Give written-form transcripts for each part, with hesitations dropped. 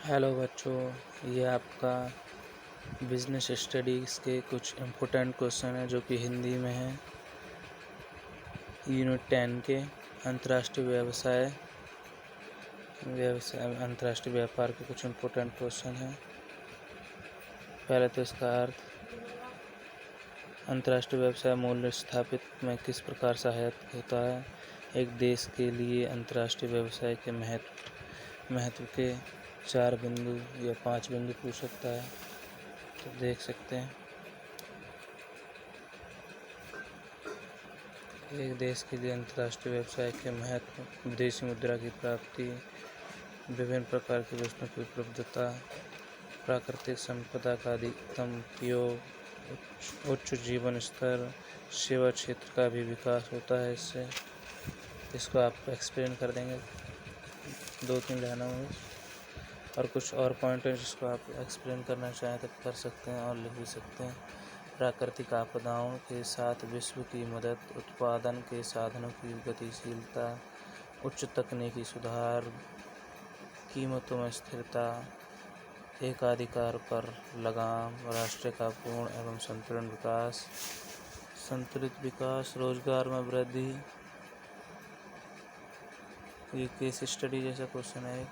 Hello बच्चों, ये आपका बिजनेस स्टडीज़ के कुछ इम्पोर्टेंट क्वेश्चन है जो कि हिंदी में है। यूनिट 10 के अंतर्राष्ट्रीय व्यापार के कुछ इम्पोर्टेंट क्वेश्चन हैं। पहले तो इसका अर्थ। अंतर्राष्ट्रीय व्यवसाय मूल्य स्थापित में किस प्रकार सहायक होता है। एक देश के लिए अंतर्राष्ट्रीय व्यवसाय के महत्व के 4 बिंदु या 5 बिंदु पूछ सकता है, तो देख सकते हैं। एक देश के लिए अंतर्राष्ट्रीय व्यवसाय के महत्व: विदेशी मुद्रा की प्राप्ति, विभिन्न प्रकार की वस्तुओं की उपलब्धता, प्राकृतिक संपदा का अधिकतम उपयोग, उच्च जीवन स्तर, सेवा क्षेत्र का भी विकास होता है इससे। इसको आप एक्सप्लेन कर देंगे 2-3 लाइनों में, और कुछ और पॉइंट हैं जिसको आप एक्सप्लेन करना चाहें तो कर सकते हैं और लिख भी सकते हैं। प्राकृतिक आपदाओं के साथ विश्व की मदद, उत्पादन के साधनों की गतिशीलता, उच्च तकनीकी सुधार, कीमतों में स्थिरता, एकाधिकार पर लगाम, राष्ट्र का पूर्ण एवं संतुलित विकास, रोजगार में वृद्धि। ये केस स्टडी जैसा क्वेश्चन है।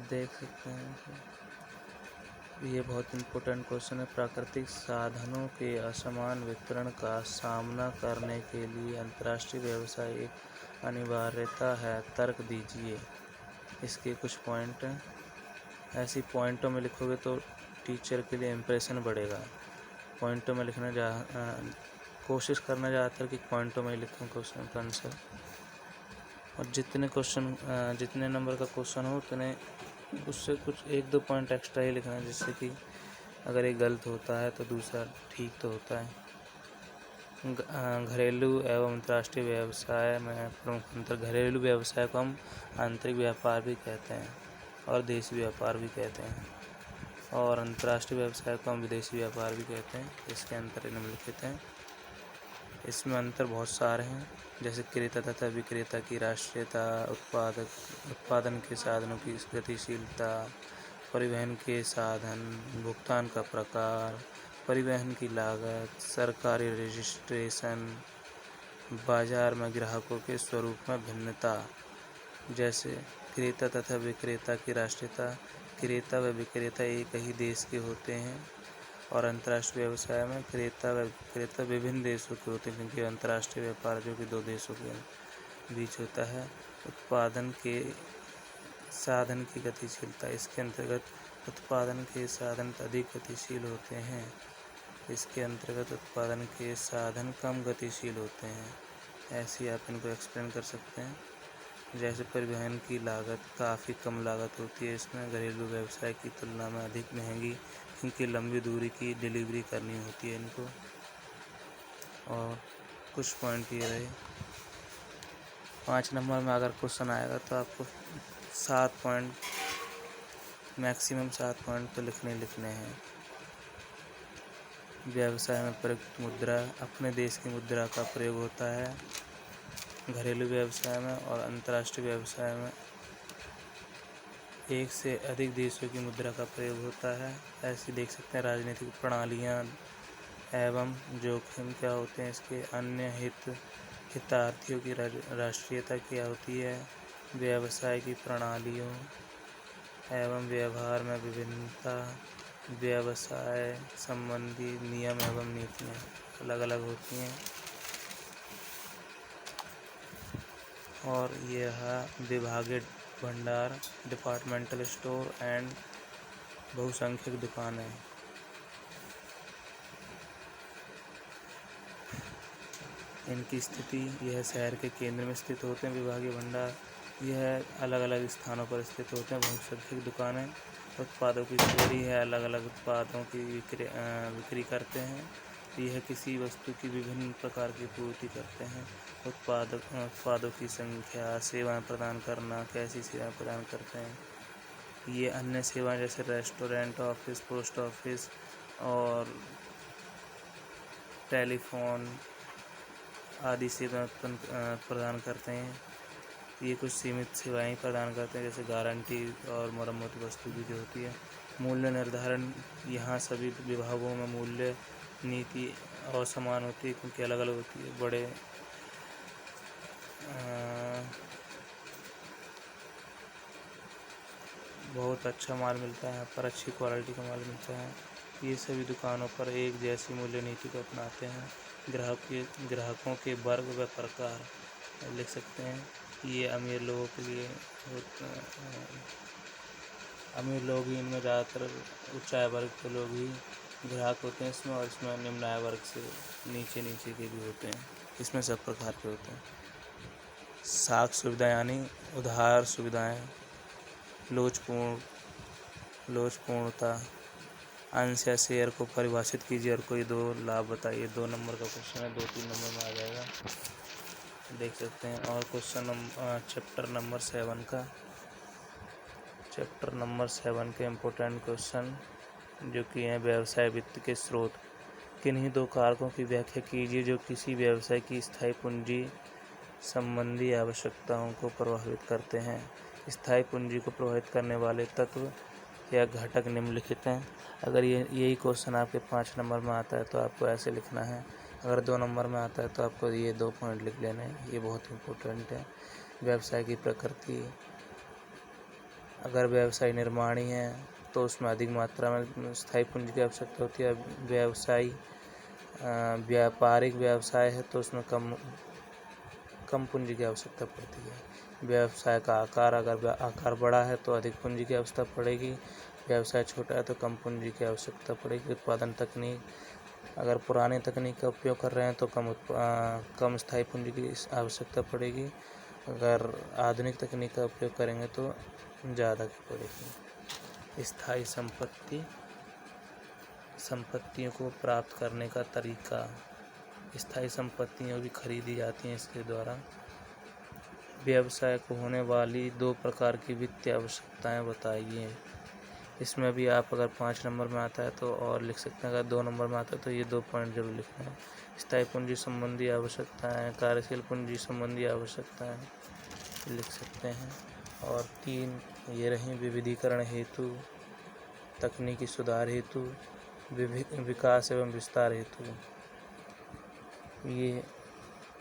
देख सकते हैं, ये बहुत इम्पोर्टेंट क्वेश्चन है। प्राकृतिक साधनों के असमान वितरण का सामना करने के लिए अंतर्राष्ट्रीय व्यवसाय एक अनिवार्यता है। तर्क दीजिए। इसके कुछ पॉइंट हैं। ऐसी पॉइंटों में लिखोगे तो टीचर के लिए इम्प्रेशन बढ़ेगा। पॉइंटों में कोशिश करना ज़्यादातर कि पॉइंटों में लिखें क्वेश्चन का आंसर। और जितने नंबर का क्वेश्चन हो उतने उससे कुछ 1-2 पॉइंट एक्स्ट्रा ही लिखना है, जिससे कि अगर एक गलत होता है तो दूसरा ठीक तो होता है। घरेलू एवं अंतर्राष्ट्रीय व्यवसाय में प्रमुख अंतर: घरेलू व्यवसाय को हम आंतरिक व्यापार भी कहते हैं और देशी व्यापार भी कहते हैं, और अंतर्राष्ट्रीय व्यवसाय को हम विदेशी व्यापार भी कहते हैं। इसके अंतर निम्नलिखित हैं। इसमें अंतर बहुत सारे हैं, जैसे क्रेता तथा विक्रेता की राष्ट्रीयता, उत्पादन के साधनों की गतिशीलता, परिवहन के साधन, भुगतान का प्रकार, परिवहन की लागत, सरकारी रजिस्ट्रेशन, बाजार में ग्राहकों के स्वरूप में भिन्नता। जैसे क्रेता तथा विक्रेता की राष्ट्रीयता: क्रेता व विक्रेता एक ही देश के होते हैं, और अंतर्राष्ट्रीय व्यवसाय में क्रेता व विक्रेता विभिन्न देशों के होते हैं, क्योंकि अंतर्राष्ट्रीय व्यापार जो कि 2 देशों के बीच होता है। उत्पादन के साधन की गतिशीलता: इसके अंतर्गत उत्पादन के साधन अधिक गतिशील होते हैं। इसके अंतर्गत उत्पादन के साधन कम गतिशील होते हैं। ऐसे आप इनको एक्सप्लेन कर सकते हैं। जैसे परिवहन की लागत काफ़ी कम लागत होती है इसमें, घरेलू व्यवसाय की तुलना में अधिक महंगी, क्योंकि लंबी दूरी की डिलीवरी करनी होती है इनको। और कुछ पॉइंट ये रहे। 5 नंबर में अगर क्वेश्चन आएगा तो आपको 7 पॉइंट, मैक्सिमम 7 पॉइंट तो लिखने हैं। व्यवसाय में प्रयुक्त मुद्रा: अपने देश की मुद्रा का प्रयोग होता है घरेलू व्यवसाय में, और अंतर्राष्ट्रीय व्यवसाय में एक से अधिक देशों की मुद्रा का प्रयोग होता है। ऐसे देख सकते हैं। राजनीतिक प्रणालियाँ एवं जोखिम क्या होते हैं इसके। अन्य हितार्थियों की राष्ट्रीयता क्या होती है। व्यवसाय की प्रणालियों एवं व्यवहार में विभिन्नता, व्यवसाय संबंधी नियम एवं नीतियाँ अलग अलग होती हैं। और यह विभागीय भंडार, डिपार्टमेंटल स्टोर एंड बहुसंख्यक दुकानें। इनकी स्थिति: यह शहर के केंद्र में स्थित होते हैं। विभागीय भंडार, यह अलग अलग स्थानों पर स्थित होते हैं। बहुसंख्यक दुकानें, उत्पादों की चोरी है, अलग अलग उत्पादों की बिक्री करते हैं। यह किसी वस्तु की विभिन्न प्रकार की पूर्ति करते हैं। उत्पादों की संख्या, सेवाएं प्रदान करना, कैसी सेवाएं प्रदान करते हैं। ये अन्य सेवाएं जैसे रेस्टोरेंट, ऑफिस, पोस्ट ऑफिस और टेलीफोन, आदि सेवाएं प्रदान करते हैं। ये कुछ सीमित सेवाएं प्रदान करते हैं, जैसे गारंटी और मरम्मत वस्तु की जो होती है। मूल्य निर्धारण, यहाँ सभी विभागों में मूल्य नीति असमान होती है, क्योंकि अलग अलग होती है। बड़े बहुत अच्छा माल मिलता है यहाँ पर, अच्छी क्वालिटी का माल मिलता है। ये सभी दुकानों पर एक जैसी मूल्य नीति को अपनाते हैं। ग्राहकों के वर्ग व प्रकार लिख सकते हैं। ये अमीर लोगों के लिए अमीर लोग ही इनमें ज़्यादातर उच्च आय वर्ग के लोग ही ग्राहक होते हैं इसमें, और इसमें निम्न आय वर्ग से नीचे के भी होते हैं। इसमें सब प्रकार के होते हैं। साख सुविधा यानी उधार सुविधाएं, लोचपूर्णता, अंश या शेयर को परिभाषित कीजिए और कोई दो लाभ बताइए। 2 नंबर का क्वेश्चन है, 2-3 नंबर में आ जाएगा, देख सकते हैं। और चैप्टर नंबर 7 के इम्पोर्टेंट क्वेश्चन जो कि हैं, व्यवसाय वित्त के स्रोत। किन्हीं 2 कारकों की व्याख्या कीजिए जो किसी व्यवसाय की स्थायी पूंजी संबंधी आवश्यकताओं को प्रभावित करते हैं। स्थायी पूंजी को प्रभावित करने वाले तत्व या घटक निम्नलिखित हैं। अगर यही क्वेश्चन आपके 5 नंबर में आता है तो आपको ऐसे लिखना है। अगर 2 नंबर में आता है तो आपको ये 2 पॉइंट लिख लेने हैं, ये बहुत इम्पोर्टेंट है। व्यवसाय की प्रकृति, अगर व्यवसाय निर्माणी है तो उसमें अधिक मात्रा में स्थायी पूंजी की आवश्यकता होती है। व्यवसाय व्यापारिक व्यवसाय है तो उसमें कम पूंजी की आवश्यकता पड़ती है। व्यवसाय का आकार, अगर आकार बड़ा है तो अधिक पूंजी की आवश्यकता पड़ेगी। व्यवसाय छोटा है तो कम पूंजी की आवश्यकता पड़ेगी। उत्पादन तकनीक, अगर पुरानी तकनीक का उपयोग कर रहे हैं तो कम स्थायी पूंजी की आवश्यकता पड़ेगी। अगर आधुनिक तकनीक का उपयोग करेंगे तो ज़्यादा की पड़ेगी। स्थायी संपत्तियों को प्राप्त करने का तरीका, स्थायी संपत्तियाँ भी खरीदी जाती हैं इसके द्वारा। व्यवसाय को होने वाली 2 प्रकार की वित्तीय आवश्यकताएं बताइए। इसमें भी आप अगर 5 नंबर में आता है तो और लिख सकते हैं, अगर 2 नंबर में आता है तो ये 2 पॉइंट जरूर लिखना है। स्थायी पूंजी संबंधी आवश्यकताएं, कार्यशील पूंजी संबंधी आवश्यकताएं लिख सकते हैं। और 3 ये रहीं, विविधीकरण हेतु, तकनीकी सुधार हेतु, विकास एवं विस्तार हेतु। ये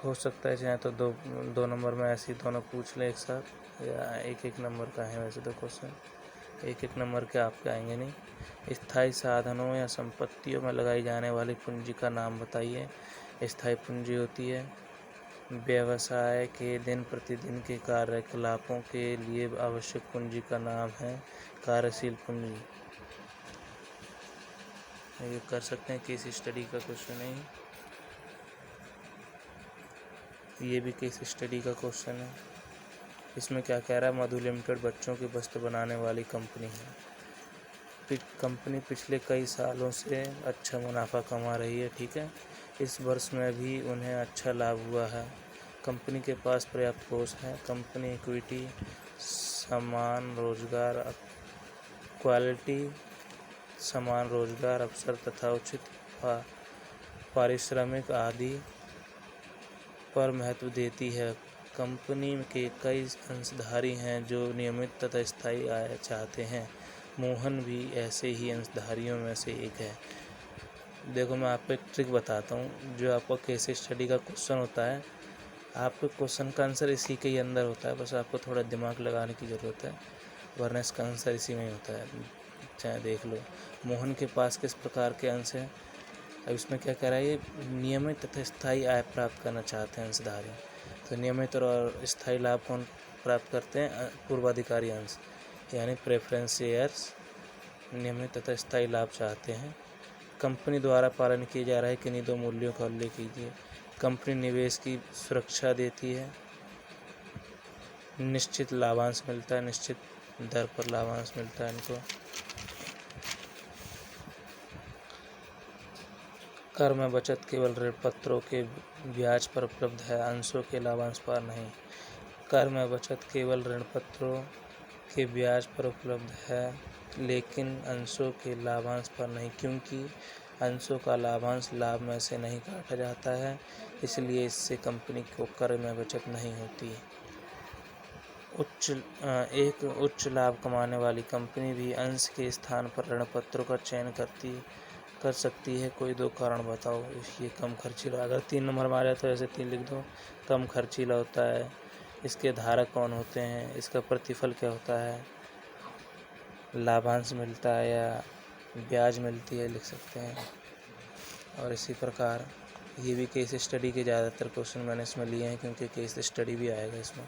हो सकता है चाहे तो 2 नंबर में ऐसे दोनों पूछ लें एक साथ, या 1-1 नंबर का है वैसे तो क्वेश्चन, 1-1 नंबर के आपके आएंगे नहीं। स्थायी साधनों या संपत्तियों में लगाई जाने वाली पूंजी का नाम बताइए। स्थायी पूंजी होती है व्यवसाय के दिन प्रतिदिन के कार्यकलापों के लिए आवश्यक पूंजी का नाम है कार्यशील पूंजी। ये कर सकते हैं, केस स्टडी का क्वेश्चन है ये भी केस स्टडी का क्वेश्चन है। इसमें क्या कह रहा है, मधु लिमिटेड बच्चों की वस्त्र बनाने वाली कंपनी है। कंपनी पिछले कई सालों से अच्छा मुनाफा कमा रही है, ठीक है। इस वर्ष में भी उन्हें अच्छा लाभ हुआ है। कंपनी के पास पर्याप्त कोष है। कंपनी इक्विटी, समान रोजगार, क्वालिटी, समान रोजगार अवसर तथा उचित पारिश्रमिक आदि पर महत्व देती है। कंपनी के कई अंशधारी हैं जो नियमित तथा स्थायी आय चाहते हैं। मोहन भी ऐसे ही अंशधारियों में से एक है। देखो मैं आपको एक ट्रिक बताता हूँ। जो आपका केस स्टडी का क्वेश्चन होता है, आपके क्वेश्चन का आंसर इसी के ही अंदर होता है, बस आपको थोड़ा दिमाग लगाने की ज़रूरत है, वरना इसका आंसर इसी में ही होता है। चाहे देख लो, मोहन के पास किस प्रकार के अंश हैं। अब इसमें क्या कह रहा है, ये नियमित तथा स्थायी आय प्राप्त करना चाहते हैं अंशधारी। तो नियमित और स्थायी लाभ कौन प्राप्त करते हैं, पूर्वाधिकारी अंश यानी प्रेफरेंस शेयर्स नियमित तथा स्थायी लाभ चाहते हैं। कंपनी द्वारा पालन किए जा रहे किन्हीं 2 मूल्यों का उल्लेख कीजिए। कंपनी निवेश की सुरक्षा देती है, निश्चित लाभांश मिलता है, निश्चित दर पर लाभांश मिलता है इनको। कर में बचत केवल ऋण पत्रों के ब्याज पर उपलब्ध है, अंशों के लाभांश पर नहीं। कर में बचत केवल ऋण पत्रों के ब्याज पर उपलब्ध है, लेकिन अंशों के लाभांश पर नहीं, क्योंकि अंशों का लाभांश लाभ में से नहीं काटा जाता है, इसलिए इससे कंपनी को कर में बचत नहीं होती। एक उच्च लाभ कमाने वाली कंपनी भी अंश के स्थान पर ऋण पत्रों का चयन कर सकती है। कोई 2 कारण बताओ। ये कम खर्चीला, अगर 3 नंबर में आ जाए तो ऐसे 3 लिख दो। कम खर्चीला होता है, इसके धारक कौन होते हैं, इसका प्रतिफल क्या होता है, लाभांश मिलता है या ब्याज मिलती है, लिख सकते हैं। और इसी प्रकार ये भी केस स्टडी के ज़्यादातर क्वेश्चन मैंने इसमें लिए हैं, क्योंकि केस स्टडी भी आएगा इसमें।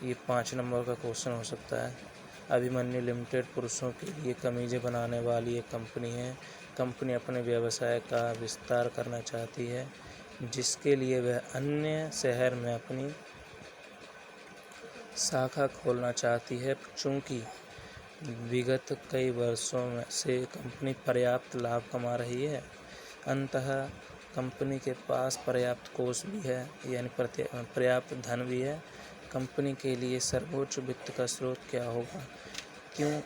ये 5 नंबर का क्वेश्चन हो सकता है। अभिमन्यु लिमिटेड पुरुषों के लिए कमीजें बनाने वाली एक कंपनी है। कंपनी अपने व्यवसाय का विस्तार करना चाहती है, जिसके लिए वह अन्य शहर में अपनी शाखा खोलना चाहती है। चूँकि विगत कई वर्षों में से कंपनी पर्याप्त लाभ कमा रही है, अंततः कंपनी के पास पर्याप्त कोष भी है, यानी पर्याप्त धन भी है। कंपनी के लिए सर्वोच्च वित्त का स्रोत क्या होगा, क्यों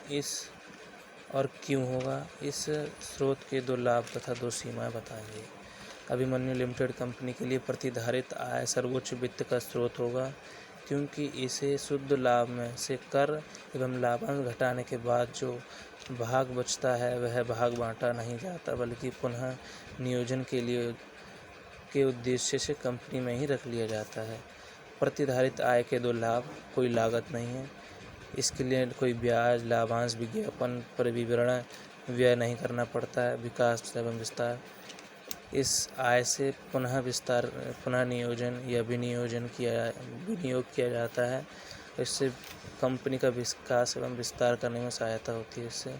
होगा, इस स्रोत के 2 लाभ तथा 2 सीमाएं बताइए। अभिमन्यु लिमिटेड कंपनी के लिए प्रतिधारित आय सर्वोच्च वित्त का स्रोत होगा, क्योंकि इसे शुद्ध लाभ में से कर एवं लाभांश घटाने के बाद जो भाग बचता है वह भाग बांटा नहीं जाता, बल्कि पुनः नियोजन के उद्देश्य से कंपनी में ही रख लिया जाता है। प्रतिधारित आय के 2 लाभ, कोई लागत नहीं है, इसके लिए कोई ब्याज, लाभांश, विज्ञापन पर विवरण व्यय नहीं करना पड़ता है। विकास एवं विस्तार, इस आय से पुनः नियोजन या विनियोग किया जाता है। इससे कंपनी का विकास एवं विस्तार करने में सहायता होती है। इससे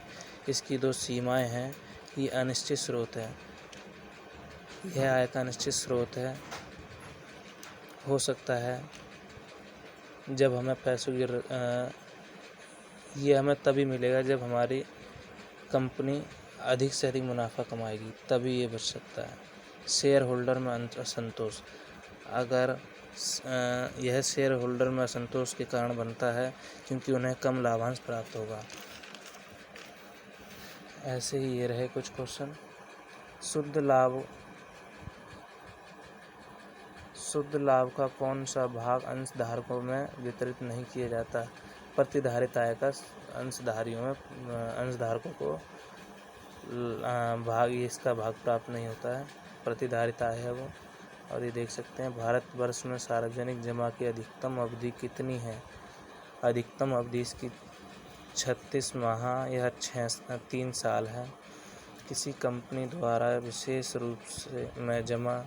इसकी 2 सीमाएं हैं। ये अनिश्चित स्रोत है, यह आय का अनिश्चित स्रोत है। हो सकता है जब हमें पैसों की ये हमें तभी मिलेगा जब हमारी कंपनी अधिक से अधिक मुनाफा कमाएगी, तभी ये बच सकता है। शेयर होल्डर में असंतोष, अगर यह शेयर होल्डर में असंतोष के कारण बनता है, क्योंकि उन्हें कम लाभांश प्राप्त होगा। ऐसे ही ये रहे कुछ क्वेश्चन। शुद्ध लाभ का कौन सा भाग अंशधारकों में वितरित नहीं किया जाता। प्रतिधारित आय का अंशधारकों को इसका भाग प्राप्त नहीं होता है, प्रतिधारित आय है वो। और ये देख सकते हैं, भारतवर्ष में सार्वजनिक जमा की अधिकतम अवधि कितनी है। अधिकतम अवधि इसकी 36 माह या 3 साल है। किसी कंपनी द्वारा विशेष रूप में जमा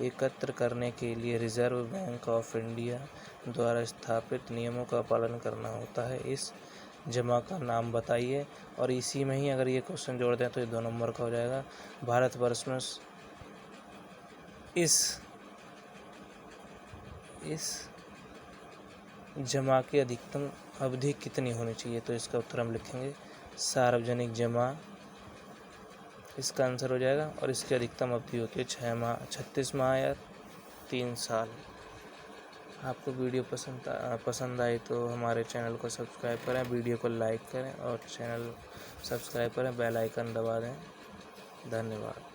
एकत्र करने के लिए रिजर्व बैंक ऑफ इंडिया द्वारा स्थापित नियमों का पालन करना होता है। इस जमा का नाम बताइए। और इसी में ही अगर ये क्वेश्चन जोड़ दें तो ये 2 नंबर का हो जाएगा। भारतवर्ष में इस जमा की अधिकतम अवधि कितनी होनी चाहिए, तो इसका उत्तर हम लिखेंगे सार्वजनिक जमा, इसका आंसर हो जाएगा। और इसकी अधिकतम अवधि होती है 36 माह या 3 साल। आपको वीडियो पसंद आई तो हमारे चैनल को सब्सक्राइब करें, वीडियो को लाइक करें और चैनल सब्सक्राइब करें, बेल आइकन दबा दें। धन्यवाद।